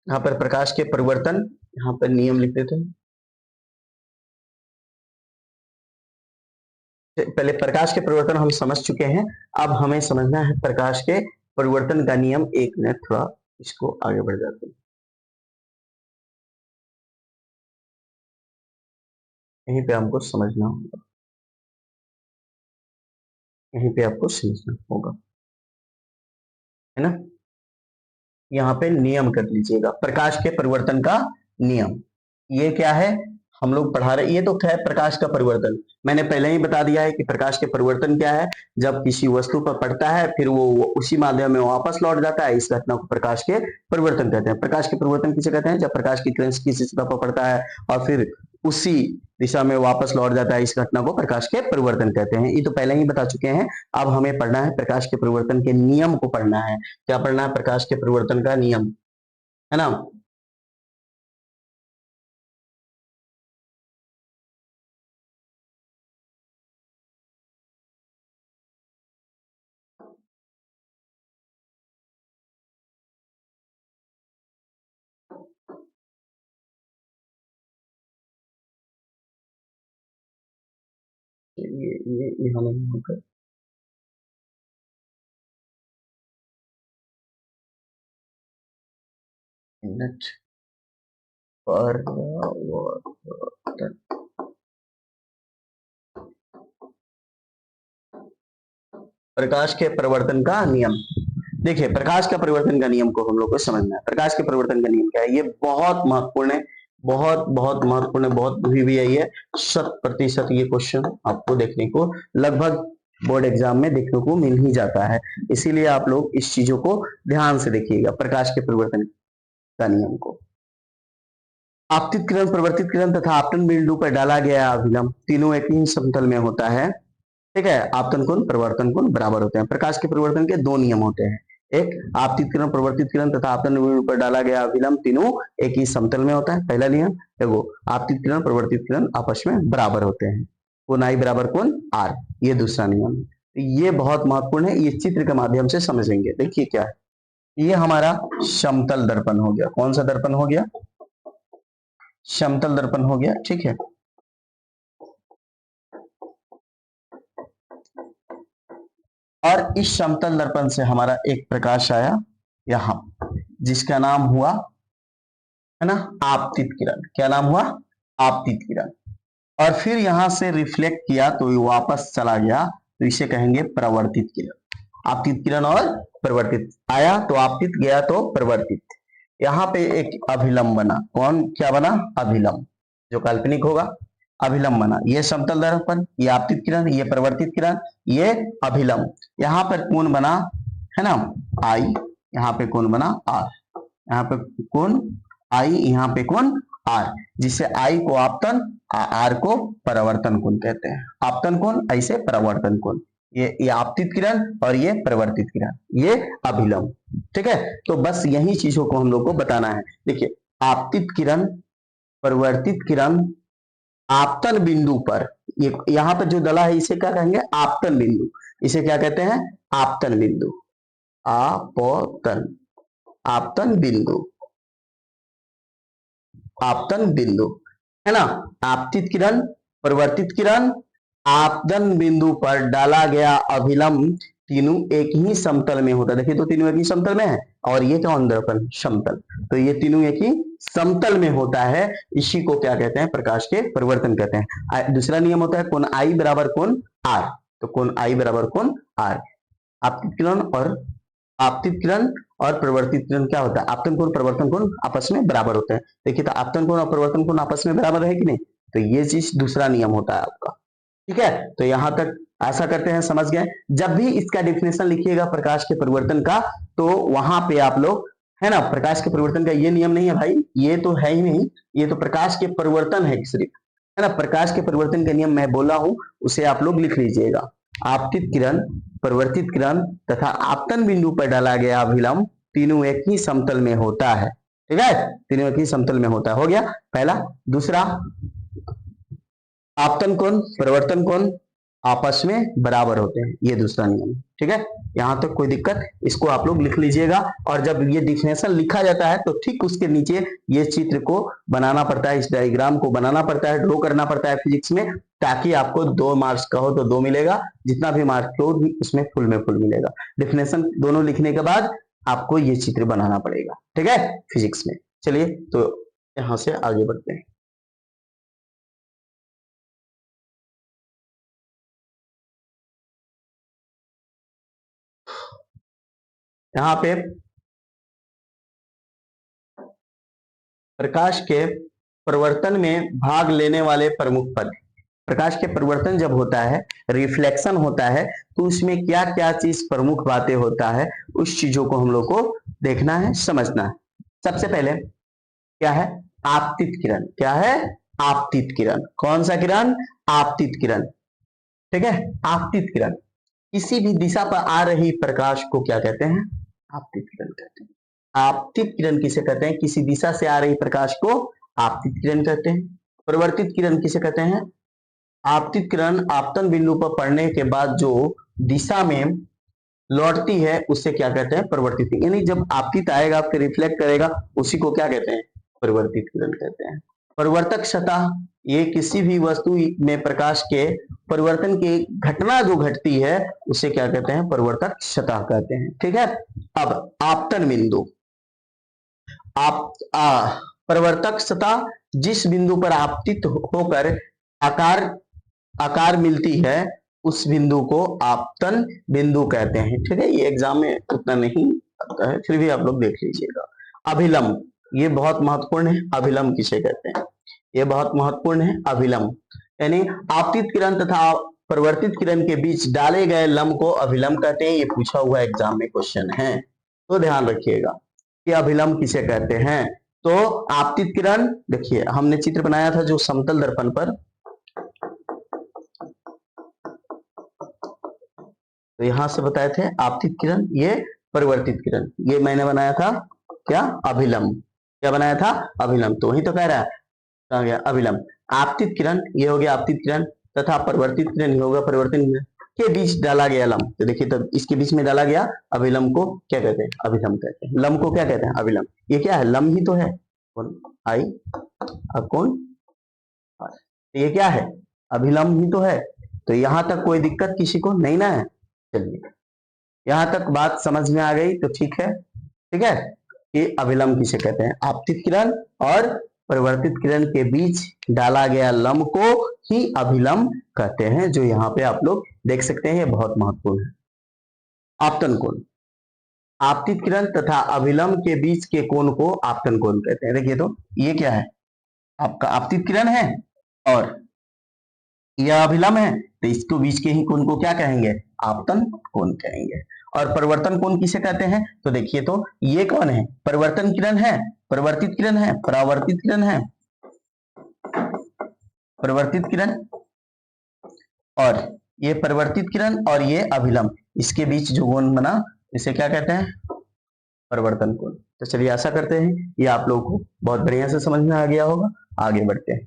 यहाँ पर प्रकाश के परिवर्तन, यहाँ पर नियम लिख देते हैं। पहले प्रकाश के परिवर्तन हम समझ चुके हैं, अब हमें समझना है प्रकाश के परिवर्तन का नियम। एक मिनट, थोड़ा इसको आगे बढ़ जाते हैं। यहीं पे हमको समझना होगा, यहीं पे आपको समझना होगा, है ना। यहाँ पे नियम कर लीजिएगा, प्रकाश के परिवर्तन का नियम। ये क्या है? हम लोग पढ़ा रहे, ये तो है प्रकाश का परिवर्तन। मैंने पहले ही बता दिया है कि प्रकाश के परिवर्तन क्या है। जब किसी वस्तु पर पड़ता है फिर वो उसी माध्यम में वापस लौट जाता है, इस घटना को प्रकाश के परिवर्तन कहते हैं। प्रकाश के परिवर्तन किसे कहते हैं? जब प्रकाश की किरण किसी सतह पर पड़ता है और फिर उसी दिशा में वापस लौट जाता है, इस घटना को प्रकाश के परिवर्तन कहते हैं। ये तो पहले ही बता चुके हैं। अब हमें पढ़ना है प्रकाश के परिवर्तन के नियम को पढ़ना है। क्या पढ़ना है? प्रकाश के परिवर्तन का नियम, है ना। ये हमें यहाँ पर मिनट पर प्रकाश के परिवर्तन का नियम। देखिए, प्रकाश का परिवर्तन का नियम को हम लोग को समझना है। प्रकाश के परिवर्तन का नियम क्या है? ये बहुत महत्वपूर्ण है, बहुत बहुत महत्वपूर्ण है, बहुत भी आई है। 100% ये क्वेश्चन आपको देखने को लगभग बोर्ड एग्जाम में देखने को मिल ही जाता है। इसीलिए आप लोग इस चीजों को ध्यान से देखिएगा, प्रकाश के परिवर्तन का नियम को। आपतित किरण, परिवर्तित किरण तथा आपतन बिंदु पर डाला गया अभिलंब तीनों एक ही समतल में होता है। ठीक है, आपतन कोण परिवर्तन कोण बराबर होते हैं। प्रकाश के परिवर्तन के दो नियम होते हैं, एक आपतित किरण, परिवर्तित किरण तथा आपतन बिंदु पर डाला गया अभिलंब तीनों एक ही समतल में होता है, पहला नियम। देखो, आपतित किरण, परिवर्तित किरण आपस में बराबर होते हैं, कोण आई बराबर कोण आर, ये दूसरा नियम। ये बहुत महत्वपूर्ण है, ये चित्र के माध्यम से समझेंगे। देखिए क्या है, ये हमारा समतल दर्पण हो गया। कौन सा दर्पण हो गया? समतल दर्पण हो गया। ठीक है, और इस समतल दर्पण से हमारा एक प्रकाश आया यहां, जिसका नाम हुआ, है ना, आपतित किरण। क्या नाम हुआ? आपतित किरण। और फिर यहां से रिफ्लेक्ट किया तो ये वापस चला गया, तो इसे कहेंगे प्रवर्तित किरण। आपतित किरण और परिवर्तित, आया तो आपतित, गया तो परिवर्तित। यहाँ पे एक अभिलंब बना। कौन, क्या बना? अभिलंब, जो काल्पनिक होगा, अभिलंब बना। ये समतल दर्पण, ये आपतित किरण, ये परिवर्तित किरण, ये अभिलंब। यहाँ पर कोण बना, है ना, आई। यहाँ पे कोण बना आर, यहाँ पे कोण आई, यहाँ पे कोण आर, जिससे आई को आपतन, आर को परावर्तन कोण कहते हैं। आपतन कोण, आई से परावर्तन कोण। ये आपतित किरण और ये परिवर्तित किरण, ये अभिलंब। ठीक है, तो बस यही चीजों को हम लोग को बताना है। देखिए, आपतित किरण, परिवर्तित किरण आपतन बिंदु पर, ये यहाँ पर जो डला है इसे क्या कहेंगे? आपतन बिंदु। इसे क्या कहते हैं? आपतन बिंदु। आपतन, आपतन बिंदु, आपतन बिंदु, है ना। आपतित किरण, परिवर्तित किरण, आपतन बिंदु पर डाला गया अभिलंब तीनों एक ही समतल में होता है। देखिए, तो तीनों एक ही समतल में है, और ये क्या दर्पण समतल, तो ये तीनों एक ही समतल में होता है। इसी को क्या कहते हैं? प्रकाश के परिवर्तन कहते हैं। दूसरा नियम होता है कोण आई बराबर कोण आर, तो कोण आई बराबर कोण आर। आपतित किरण और आपतित किरण और परिवर्तित किरण क्या होता है? आपतन कोण, परिवर्तन कोण आपस में बराबर होते हैं। देखिए, तो आपतन कोण और परिवर्तन कोण आपस में बराबर है कि नहीं? तो ये चीज दूसरा नियम होता है आपका। ठीक है, तो यहां तक ऐसा करते हैं, समझ गए। जब भी इसका डेफिनेशन लिखिएगा प्रकाश के परिवर्तन का, तो वहां पे आप लोग, है ना, प्रकाश के परिवर्तन का ये नियम नहीं है भाई, ये तो है ही नहीं, ये तो प्रकाश के परिवर्तन है सिर्फ, है ना। प्रकाश के परिवर्तन का नियम मैं बोला हूं, उसे आप लोग लिख लीजिएगा। आपतित किरण, परिवर्तित किरण तथा आपतन बिंदु पर डाला गया अभिलंब तीनों एक ही समतल में होता है। ठीक है, तीनों एक ही समतल में होता है। हो गया पहला। दूसरा, आपतन कोण, परिवर्तन कोण आपस में बराबर होते हैं, ये दूसरा नियम। ठीक है, यहां तक कोई दिक्कत? इसको आप लोग लिख लीजिएगा, और जब ये डिफिनेशन लिखा जाता है तो ठीक उसके नीचे ये चित्र को बनाना पड़ता है, इस डायग्राम को बनाना पड़ता है, ड्रॉ करना पड़ता है फिजिक्स में, ताकि आपको 2 मार्क्स का हो तो 2 मिलेगा, जितना भी मार्क्स हो उसमें फुल में फुल मिलेगा। डिफिनेशन दोनों लिखने के बाद आपको ये चित्र बनाना पड़ेगा। ठीक है, फिजिक्स में। चलिए तो यहां से आगे बढ़ते हैं। यहाँ पे प्रकाश के परिवर्तन में भाग लेने वाले प्रमुख पद। प्रकाश के परिवर्तन जब होता है, रिफ्लेक्शन होता है, तो उसमें क्या क्या चीज प्रमुख बातें होता है, उस चीजों को हम लोग को देखना है, समझना है। सबसे पहले क्या है? आपतित किरण। क्या है? आपतित किरण। कौन सा किरण? आपतित किरण। ठीक है, आपतित किरण किसी भी दिशा पर आ रही प्रकाश को क्या कहते हैं? आपतित किरण कहते हैं। आपतित किरण किसे कहते हैं? किसी दिशा से आ रही प्रकाश को आपतित किरण कहते हैं। परिवर्तित किरण किसे कहते हैं? आपतित किरण आपतन बिंदु पर पड़ने के बाद जो दिशा में लौटती है उसे क्या कहते हैं? परिवर्तित। यानी जब आपतित आएगा, आपके रिफ्लेक्ट करेगा, उसी को क्या कहते हैं? परिवर्तित किरण कहते हैं। परिवर्तक सतह, ये किसी भी वस्तु में प्रकाश के परिवर्तन की घटना जो घटती है उसे क्या कहते हैं? परिवर्तक सतह कहते हैं। ठीक है, अब आपतन बिंदु। परिवर्तक सतह जिस बिंदु पर आपतित होकर आकार मिलती है उस बिंदु को आपतन बिंदु कहते हैं। ठीक है, ये एग्जाम में उतना नहीं आता है, फिर भी आप लोग देख लीजिएगा। अभिलंब, ये बहुत महत्वपूर्ण है। अभिलंब किसे कहते हैं? ये बहुत महत्वपूर्ण है। अभिलंब यानी आपतित किरण तथा परिवर्तित किरण के बीच डाले गए लंब को अभिलंब कहते हैं। ये पूछा हुआ एग्जाम में क्वेश्चन है, तो ध्यान रखिएगा कि अभिलंब किसे कहते हैं। तो आपतित किरण, देखिए हमने चित्र बनाया था जो समतल दर्पण पर, तो यहां से बताए थे आपतित किरण, ये परिवर्तित किरण, ये मैंने बनाया था क्या? अभिलंब। क्या बनाया था? अभिलंब। तो वही तो कह रहा है, कहा गया अभिलंब। आपतित किरण ये हो गया आपतित किरण, तथा परिवर्तित किरण ये होगा परिवर्तन किरण के बीच डाला गया लंब। तो देखिए, तो इसके बीच में डाला गया अभिलंब को क्या कहते हैं? अभिलंब कहते हैं। लंब को क्या कहते हैं? अभिलंब। ये क्या है? लंब ही तो है, आई कौन, ये क्या है? अभिलंब ही तो है। तो यहां तक कोई दिक्कत किसी को नहीं ना है? चलिए, यहां तक बात समझ में आ गई तो ठीक है। ठीक है, कि अभिलंब किसे कहते हैं? आपतित किरण और परिवर्तित किरण के बीच डाला गया लंब को ही अभिलंब कहते हैं, जो यहाँ पे आप लोग देख सकते हैं, ये बहुत महत्वपूर्ण है। आपतन कोण, आपतित किरण तथा अभिलंब के बीच के कोण को आपतन कोण कहते हैं। देखिए, तो ये क्या है? आपका आपतित किरण है और यह अभिलंब है, तो इसको बीच के ही कोण को क्या कहेंगे? आपतन कोण कहेंगे। और परिवर्तन कोण किसे कहते हैं? तो देखिए, तो ये कौन है? परिवर्तन किरण है, परिवर्तित किरण है, परावर्तित किरण है, परिवर्तित किरण, और ये परिवर्तित किरण और ये अभिलंब, इसके बीच जो कोण बना इसे क्या कहते हैं? परिवर्तन कोण। तो चलिए, आशा करते हैं ये आप लोगों को बहुत बढ़िया से समझ में आ गया होगा। आगे बढ़ते हैं,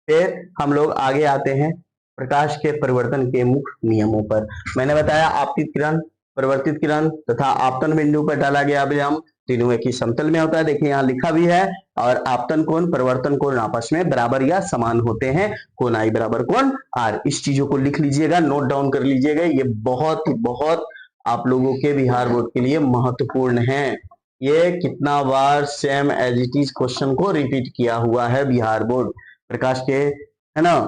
फिर हम लोग आगे आते हैं प्रकाश के परिवर्तन के मुख्य नियमों पर। मैंने बताया आपतित किरण, परिवर्तित किरण तथा आपतन बिंदु पर डाला गया अभिलंब तीनों एक ही समतल में होता है। देखिए, यहाँ लिखा भी है, और आपतन कोण परिवर्तन कोण आपस में बराबर या समान होते हैं। कोण आई बराबर कोण आर। इस चीजों को लिख लीजिएगा, नोट डाउन कर लीजिएगा, ये बहुत आप लोगों के बिहार बोर्ड के लिए महत्वपूर्ण है। ये कितना बार same as it is question को रिपीट किया हुआ है बिहार बोर्ड, प्रकाश के, है ना,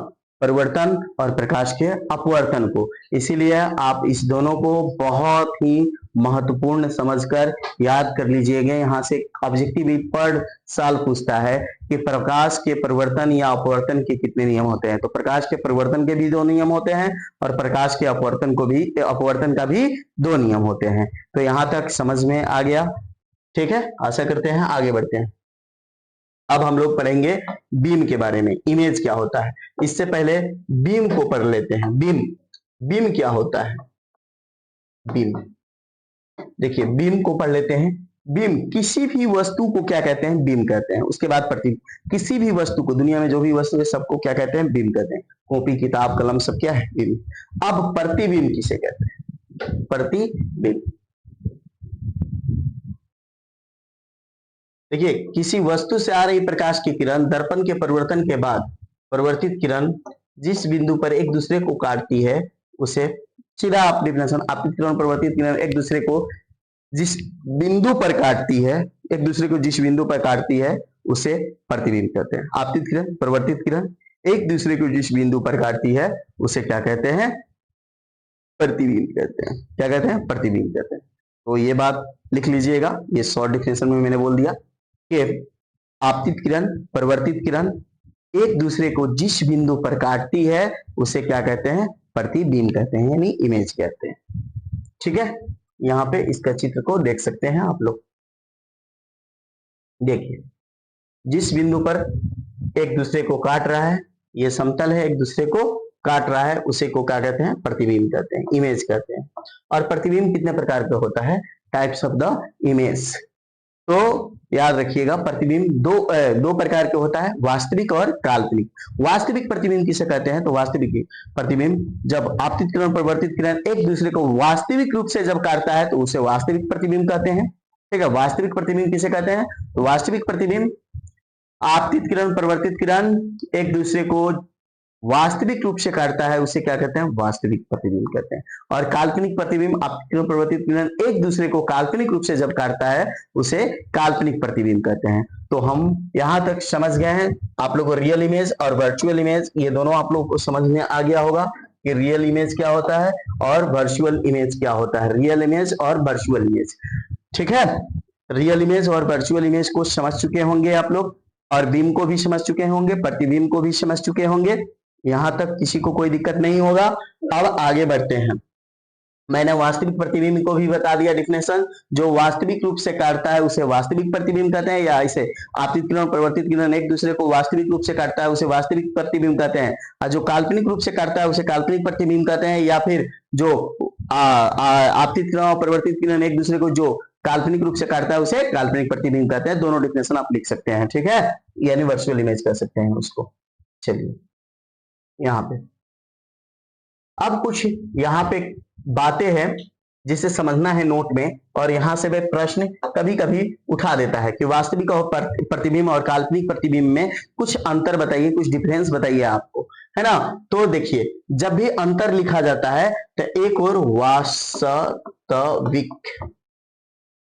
परिवर्तन और प्रकाश के अपवर्तन को। इसीलिए आप इस दोनों को बहुत ही महत्वपूर्ण समझकर याद कर लीजिएगा। यहाँ से ऑब्जेक्टिव भी पर साल पूछता है कि प्रकाश के परिवर्तन या अपवर्तन के कितने नियम होते हैं। तो प्रकाश के परिवर्तन के भी 2 नियम होते हैं, और प्रकाश के अपवर्तन का भी 2 नियम होते हैं। तो यहाँ तक समझ में आ गया? ठीक है, आशा करते हैं। आगे बढ़ते हैं, अब हम लोग पढ़ेंगे बीम के बारे में, इमेज क्या होता है। इससे पहले बीम को पढ़ लेते हैं। बीम बीम क्या होता है? बीम, देखिए बीम को पढ़ लेते हैं। बीम, किसी भी वस्तु को क्या कहते हैं? बीम कहते हैं। उसके बाद प्रतिबिंब, किसी भी वस्तु को, दुनिया में जो भी वस्तु है सबको क्या कहते हैं? बीम कहते हैं। कॉपी, किताब, कलम सब क्या है? बीम। अब प्रतिबिंब किसे कहते हैं? प्रतिबिंब, देखिए किसी वस्तु से आ रही प्रकाश की किरण दर्पण के परिवर्तन के बाद परिवर्तित किरण जिस बिंदु पर एक दूसरे को काटती है उसे, सीधा आप डिफिनेशन, आपतित किरण परिवर्तित किरण एक दूसरे को जिस बिंदु पर काटती है, एक दूसरे को जिस बिंदु पर काटती है उसे प्रतिबिंब कहते हैं। आपतित किरण, परिवर्तित किरण एक दूसरे को जिस बिंदु पर काटती है उसे क्या कहते हैं? प्रतिबिंब कहते हैं। क्या कहते हैं? प्रतिबिंब कहते हैं। तो ये बात लिख लीजिएगा, ये शॉर्ट डिफिनेशन में मैंने बोल दिया कि आपतित किरण, परिवर्तित किरण एक दूसरे को जिस बिंदु पर काटती है उसे क्या कहते हैं? प्रतिबिंब कहते हैं, यानी इमेज कहते हैं। ठीक है, यहाँ पे इसका चित्र को देख सकते हैं आप लोग। देखिए जिस बिंदु पर एक दूसरे को काट रहा है, ये समतल है, एक दूसरे को काट रहा है, उसे को क्या कहते हैं? प्रतिबिंब कहते हैं, इमेज कहते हैं। और प्रतिबिंब कितने प्रकार का होता है? Types of the image. तो याद रखिएगा प्रतिबिंब दो प्रकार के होता है, वास्तविक और काल्पनिक। वास्तविक प्रतिबिंब किसे कहते हैं? तो वास्तविक प्रतिबिंब जब आपतित किरण, परिवर्तित किरण एक दूसरे को वास्तविक रूप से जब काटता है तो उसे वास्तविक प्रतिबिंब कहते हैं। ठीक है, वास्तविक प्रतिबिंब किसे कहते हैं? तो वास्तविक प्रतिबिंब आपतित किरण, परिवर्तित किरण एक दूसरे को वास्तविक रूप से काटता है उसे क्या कहते हैं? वास्तविक प्रतिबिंब कहते हैं। और काल्पनिक प्रतिबिंब, आपतित किरण, परिवर्तित किरण एक दूसरे को काल्पनिक रूप से जब काटता है उसे काल्पनिक प्रतिबिंब कहते हैं। तो हम यहां तक समझ गए हैं। आप लोग को रियल इमेज और वर्चुअल इमेज ये दोनों आप लोग को समझ में आ गया होगा कि रियल इमेज क्या होता है और वर्चुअल इमेज क्या होता है। रियल इमेज और वर्चुअल इमेज, ठीक है, रियल इमेज और वर्चुअल इमेज को समझ चुके होंगे आप लोग, और बीम को भी समझ चुके होंगे, प्रतिबिंब को भी समझ चुके होंगे। यहां तक किसी को कोई दिक्कत नहीं होगा। अब आगे बढ़ते हैं। मैंने वास्तविक प्रतिबिंब को भी बता दिया डिफिनेशन, जो वास्तविक रूप से काटता है उसे वास्तविक प्रतिबिंब कहते हैं, या इसे आपतित किरण, परिवर्तित किरण एक दूसरे को वास्तविक रूप से काटता है उसे वास्तविक प्रतिबिंब कहते हैं, और जो काल्पनिक रूप से काटता है उसे काल्पनिक प्रतिबिंब कहते हैं, या फिर जो आपतित किरण और परिवर्तित किरण एक दूसरे को जो काल्पनिक रूप से काटता है उसे काल्पनिक प्रतिबिंब कहते हैं। दोनों डिफिनेशन आप लिख सकते हैं, ठीक है, यानी वर्चुअल इमेज कह सकते हैं उसको। चलिए यहाँ पे अब कुछ यहाँ पे बातें हैं जिसे समझना है नोट में, और यहां से वह प्रश्न कभी कभी उठा देता है कि वास्तविक और प्रतिबिंब और काल्पनिक प्रतिबिंब में कुछ अंतर बताइए, कुछ डिफरेंस बताइए आपको, है ना। तो देखिए जब भी अंतर लिखा जाता है तो एक और वास्तविक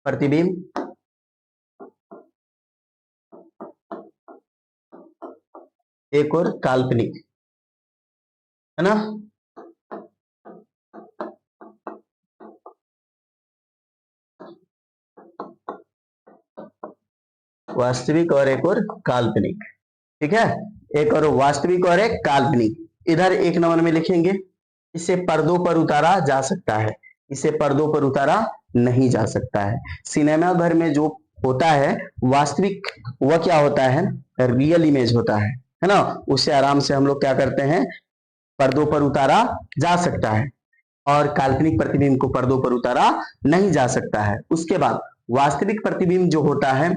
प्रतिबिंब, एक और काल्पनिक, है ना। वास्तविक और एक और काल्पनिक, ठीक है, एक और वास्तविक और एक काल्पनिक। इधर एक नंबर में लिखेंगे, इसे पर्दों पर उतारा जा सकता है, इसे पर्दों पर उतारा नहीं जा सकता है। सिनेमा घर में जो होता है वास्तविक, वह क्या होता है? रियल इमेज होता है ना। उसे आराम से हम लोग क्या करते हैं? पर्दों पर उतारा जा सकता है, और काल्पनिक प्रतिबिंब को पर्दों पर उतारा नहीं जा सकता है। उसके बाद वास्तविक प्रतिबिंब जो होता है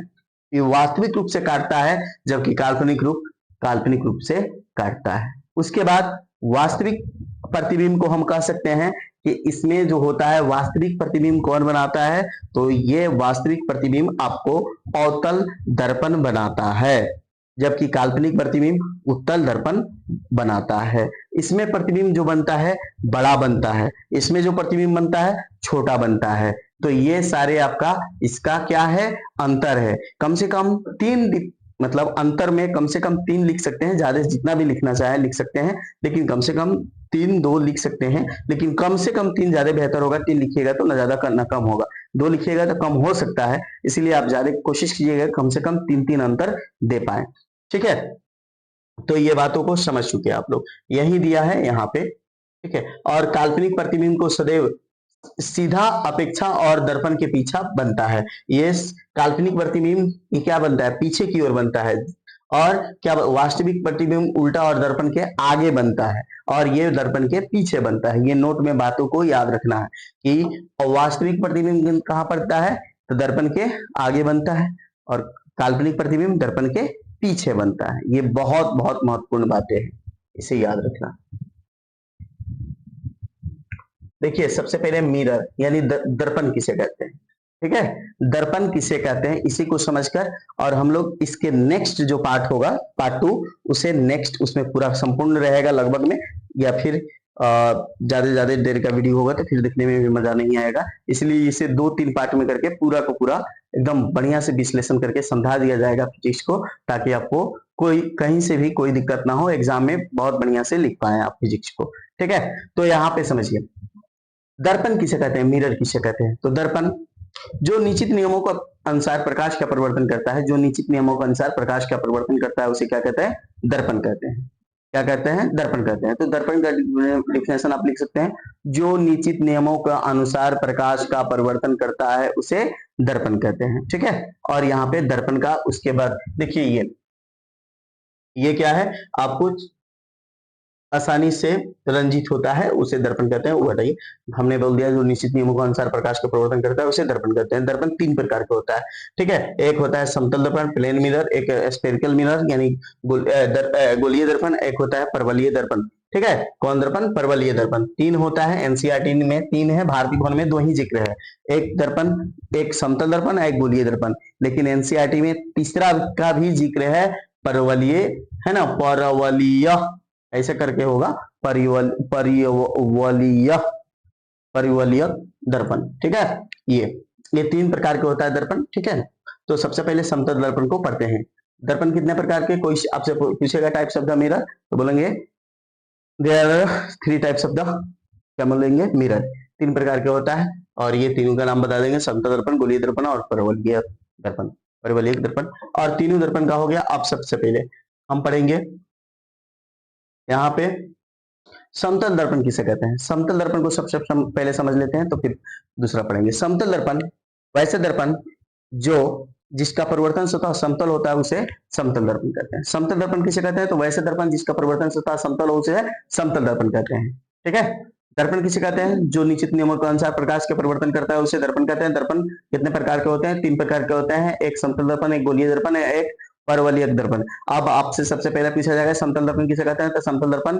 ये वास्तविक रूप से काटता है, जबकि काल्पनिक रूप से काटता है। उसके बाद वास्तविक प्रतिबिंब को हम कह सकते हैं कि इसमें जो होता है वास्तविक प्रतिबिंब कौन बनाता है? तो ये वास्तविक प्रतिबिंब आपको अवतल दर्पण बनाता है, जबकि काल्पनिक प्रतिबिंब उत्तल दर्पण बनाता है। इसमें प्रतिबिंब जो बनता है बड़ा बनता है, इसमें जो प्रतिबिंब बनता है छोटा बनता है। तो ये सारे आपका इसका क्या है? अंतर है। कम से कम तीन, मतलब अंतर में कम से कम 3 लिख सकते हैं, ज्यादा जितना भी लिखना चाहे लिख सकते हैं, लेकिन कम से कम 3 2 लिख सकते हैं, लेकिन कम से कम 3 ज्यादा बेहतर होगा। 3 लिखिएगा तो ना ज्यादा ना कम होगा, 2 लिखिएगा तो कम हो सकता है, इसलिए आप ज्यादा कोशिश कीजिएगा कम से कम 3 अंतर दे पाए, ठीक है। तो ये बातों को समझ चुके आप लोग, यही दिया है यहाँ पे, ठीक है। और काल्पनिक प्रतिबिंब को सदैव सीधा अपेक्षा और दर्पण के पीछे बनता है। ये काल्पनिक प्रतिबिंब ये क्या बनता है? पीछे की ओर बनता है, और क्या वास्तविक प्रतिबिंब उल्टा और दर्पण के आगे बनता है और ये दर्पण के पीछे बनता है। ये नोट में बातों को याद रखना है कि वास्तविक प्रतिबिंब कहाँ पड़ता है, तो दर्पण के आगे बनता है और काल्पनिक प्रतिबिंब दर्पण के पीछे बनता है। ये बहुत बहुत महत्वपूर्ण बातें हैं, इसे याद रखना। देखिए सबसे पहले मिरर यानी दर्पण किसे कहते हैं, ठीक है, दर्पण किसे कहते हैं इसी को समझकर और हम लोग इसके नेक्स्ट जो पार्ट होगा पार्ट 2 उसे नेक्स्ट उसमें पूरा संपूर्ण रहेगा लगभग में, या फिर ज्यादा ज्यादा देर का वीडियो होगा तो फिर देखने में भी मजा नहीं आएगा, इसलिए इसे 2-3 पार्ट में करके पूरा को पूरा एकदम बढ़िया से विश्लेषण करके समझा दिया जाएगा फिजिक्स को, ताकि आपको कोई कहीं से भी कोई दिक्कत ना हो, एग्जाम में बहुत बढ़िया से लिख पाए आप फिजिक्स को। ठीक है, तो यहाँ पे समझिए दर्पण किसे कहते हैं, मिरर किसे कहते हैं। तो दर्पण जो निश्चित नियमों के अनुसार प्रकाश का परिवर्तन करता है, जो निश्चित नियमों के अनुसार प्रकाश का परिवर्तन करता है उसे क्या कहते हैं, दर्पण कहते हैं। क्या कहते हैं, दर्पण कहते हैं। तो दर्पण का डिफिनेशन आप लिख सकते हैं, जो निश्चित नियमों के अनुसार प्रकाश का परिवर्तन करता है उसे दर्पण कहते हैं। ठीक है, और यहाँ पे दर्पण का उसके बाद देखिए ये क्या है, आपको आसानी से रंजित होता है उसे दर्पण कहते हैं। वो बताइए, हमने बोल दिया जो निश्चित नियमों के अनुसार प्रकाश का परिवर्तन करता है उसे दर्पण कहते हैं। दर्पण 3 प्रकार का होता है, ठीक है, एक होता है समतल दर्पण प्लेन मिरर, एक स्फेरिकल मिरर यानी गोलीय दर्पण, एक होता है परवलयीय दर्पण। ठीक है, कौन दर्पण, परवलयीय दर्पण। 3 होता है, एनसीईआरटी में 3 है, भारतीय भवन में 2 ही जिक्र है, एक दर्पण, एक समतल दर्पण, एक गोलीय दर्पण। लेकिन एनसीईआरटी में तीसरा का भी जिक्र है, परवलयीय, है ना, परवलयीय ऐसे करके होगा, परिवलीय दर्पण। ठीक है, ये 3 प्रकार के होता है दर्पण। ठीक है, तो सबसे पहले समतल दर्पण को पढ़ते हैं। दर्पण कितने प्रकार के, कोई आपसे पूछेगा टाइप्स ऑफ द मिरर, तो बोलेंगे there are 3 types of the, क्या बोलेंगे, मिरर 3 प्रकार के होता है, और ये तीनों का नाम बता देंगे, समतल दर्पण, गोलीय दर्पण और परवलयीय दर्पण, परवलयिक दर्पण। और तीनों दर्पण का हो गया। अब सबसे पहले हम पढ़ेंगे यहाँ पे समतल दर्पण किसे कहते हैं। समतल दर्पण को सबसे पहले समझ लेते हैं, तो फिर दूसरा पढ़ेंगे। समतल दर्पण वैसे दर्पण जो जिसका परिवर्तन सतह समतल होता है उसे समतल दर्पण कहते हैं। समतल दर्पण किसे कहते हैं, तो वैसे दर्पण जिसका परिवर्तन सतह समतल हो उसे समतल दर्पण कहते हैं। ठीक है, दर्पण किसे कहते हैं, जो निश्चित नियमों के अनुसार प्रकाश के परिवर्तन करता है उसे दर्पण कहते हैं। दर्पण कितने प्रकार के होते हैं, 3 प्रकार के होते हैं, एक समतल दर्पण, एक गोलीय दर्पण, एक परवलयिक दर्पण। अब आपसे सबसे पहले पूछा जाएगा समतल दर्पण किसे कहते हैं, तो समतल दर्पण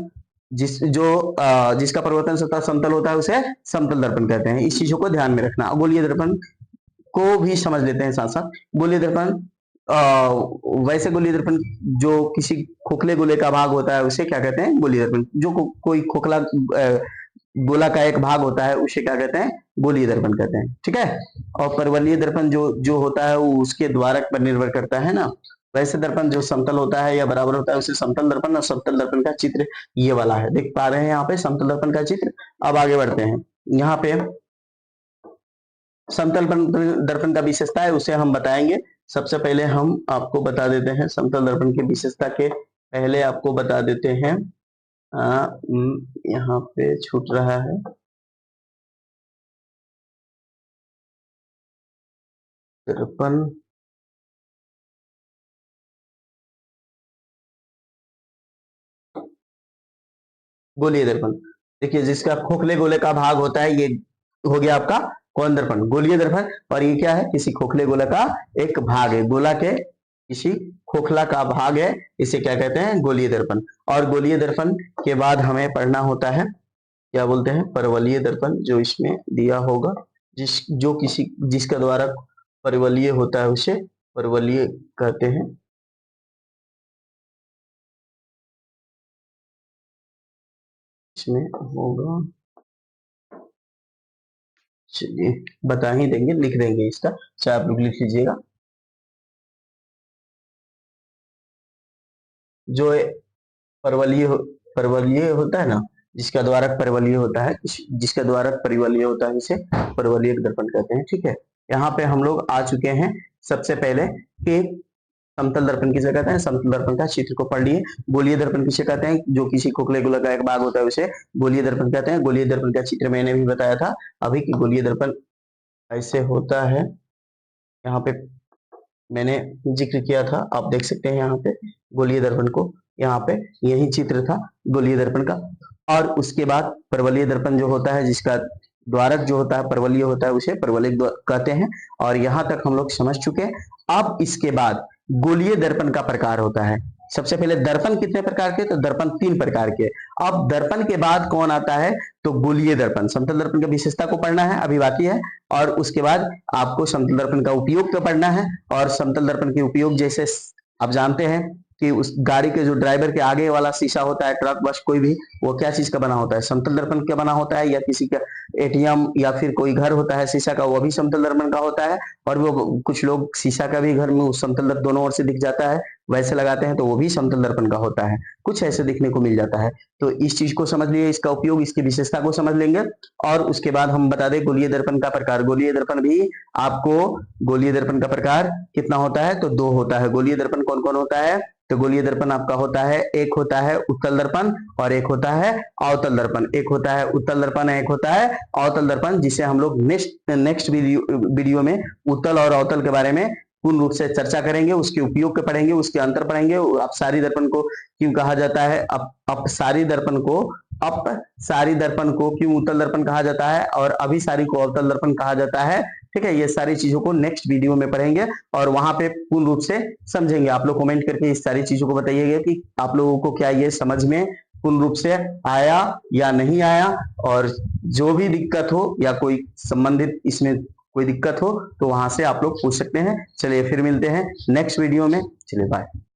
जिसका परिवर्तन सतह समतल होता है उसे समतल दर्पण कहते हैं। इस चीजों को ध्यान में रखना। गोलीय दर्पण को भी समझ लेते हैं साथ साथ। गोलीय दर्पण वैसे गोलीय दर्पण जो किसी खोखले गोले का भाग होता है उसे क्या कहते हैं, गोलीय दर्पण। जो कोई खोखला गोला का एक भाग होता है उसे क्या कहते हैं, गोलीय दर्पण कहते हैं। ठीक है, और परवलयीय दर्पण जो होता है वो उसके द्वारक पर निर्भर करता है ना। वैसे दर्पण जो समतल होता है या बराबर होता है उसे समतल दर्पण, और समतल दर्पण का चित्र ये वाला है, देख पा रहे हैं यहाँ पे समतल दर्पण का चित्र। अब आगे बढ़ते हैं, यहाँ पे समतल दर्पण का विशेषता है उसे हम बताएंगे। सबसे पहले हम आपको बता देते हैं समतल दर्पण की विशेषता के पहले आपको बता देते हैं, यहाँ पे छूट रहा है, दर्पण गोलीय दर्पण। देखिए जिसका खोखले गोले का भाग होता है ये हो गया आपका कौन दर्पण, गोलीय दर्पण। और ये क्या है, किसी खोखले गोले का एक भाग है, गोला के किसी खोखला का भाग है, इसे क्या कहते हैं, गोलीय दर्पण। और गोलीय दर्पण के बाद हमें पढ़ना होता है, क्या बोलते हैं, परवलयीय दर्पण, जो इसमें दिया होगा, जिसका द्वारा परवलयीय होता है उसे परवलयीय कहते हैं। इसमें होगा, चलिए बता ही देंगे, लिख देंगे इसका, चाहे आप लोग लिख लीजिएगा। जो परवलयीय होता है ना, जिसका द्वारक परवलयीय होता है, जिसका द्वारक परवलयीय होता है इसे परवलयिक दर्पण कहते हैं। ठीक है, यहाँ पे हम लोग आ चुके हैं सबसे पहले कि समतल दर्पण किसे कहते हैं। समतल दर्पण का चित्र को पढ़ लिए। गोलीय दर्पण किसे कहते हैं, जो किसी खोखले गोला का एक भाग होता है उसे गोलीय दर्पण कहते हैं। गोलीय दर्पण का चित्र मैंने भी बताया था अभी कि गोलीय दर्पण ऐसे होता है, यहाँ पे मैंने जिक्र किया था, आप देख सकते हैं यहाँ पे गोलीय दर्पण को, यहाँ पे यही चित्र था गोलीय दर्पण का। और उसके बाद परवलयिक दर्पण जो होता है, जिसका द्वारक जो होता है परवलयिक होता है, उसे परवलयिक कहते हैं। और यहाँ तक हम लोग समझ चुके हैं। अब इसके बाद गोलीय दर्पण का प्रकार होता है। सबसे पहले दर्पण कितने प्रकार के, तो दर्पण 3 प्रकार के। अब दर्पण के बाद कौन आता है, तो गोलीय दर्पण। समतल दर्पण की विशेषता को पढ़ना है, अभी बाकी है। और उसके बाद आपको समतल दर्पण का उपयोग तो पढ़ना है। और समतल दर्पण के उपयोग जैसे आप जानते हैं कि उस गाड़ी के जो ड्राइवर के आगे वाला शीशा होता है, ट्रक बस कोई भी, वो क्या चीज का बना होता है, समतल दर्पण का बना होता है। या किसी का एटीएम या फिर कोई घर होता है शीशा का, वो भी समतल दर्पण का होता है। और वो कुछ लोग शीशा का भी घर में समतल दर्पण दोनों ओर से दिख जाता है, वैसे लगाते हैं, तो वो भी समतल दर्पण का होता है। कुछ ऐसे दिखने को मिल जाता है। तो इस चीज को समझ लिए, इसका उपयोग, इसकी विशेषता को समझ लेंगे। और उसके बाद हम बता दें गोलीय दर्पण का प्रकार। गोलीय दर्पण भी आपको, गोलीय दर्पण का प्रकार कितना होता है, तो 2 होता है। गोलीय दर्पण कौन कौन होता है, तो गोलीय दर्पण आपका होता है, एक होता है उत्तल दर्पण और एक होता है अवतल दर्पण। एक होता है उत्तल दर्पण, एक होता है अवतल दर्पण, जिसे हम लोग नेक्स्ट वीडियो में उत्तल और अवतल के बारे में पूर्ण रूप से चर्चा करेंगे, उसके उपयोग के पढ़ेंगे, उसके अंतर पढ़ेंगे। अपसारी दर्पण को क्यों कहा जाता है, अपसारी दर्पण को, अपसारी दर्पण को क्यों उत्तल दर्पण कहा जाता है, और अभिसारी को अवतल दर्पण कहा जाता है। ठीक है, ये सारी चीजों को नेक्स्ट वीडियो में पढ़ेंगे और वहां पे पूर्ण रूप से समझेंगे। आप लोग कमेंट करके इस सारी चीजों को बताइएगा कि आप लोगों को क्या ये समझ में पूर्ण रूप से आया या नहीं आया। और जो भी दिक्कत हो या कोई संबंधित इसमें कोई दिक्कत हो तो वहां से आप लोग पूछ सकते हैं। चलिए फिर मिलते हैं नेक्स्ट वीडियो में। चलिए बाय।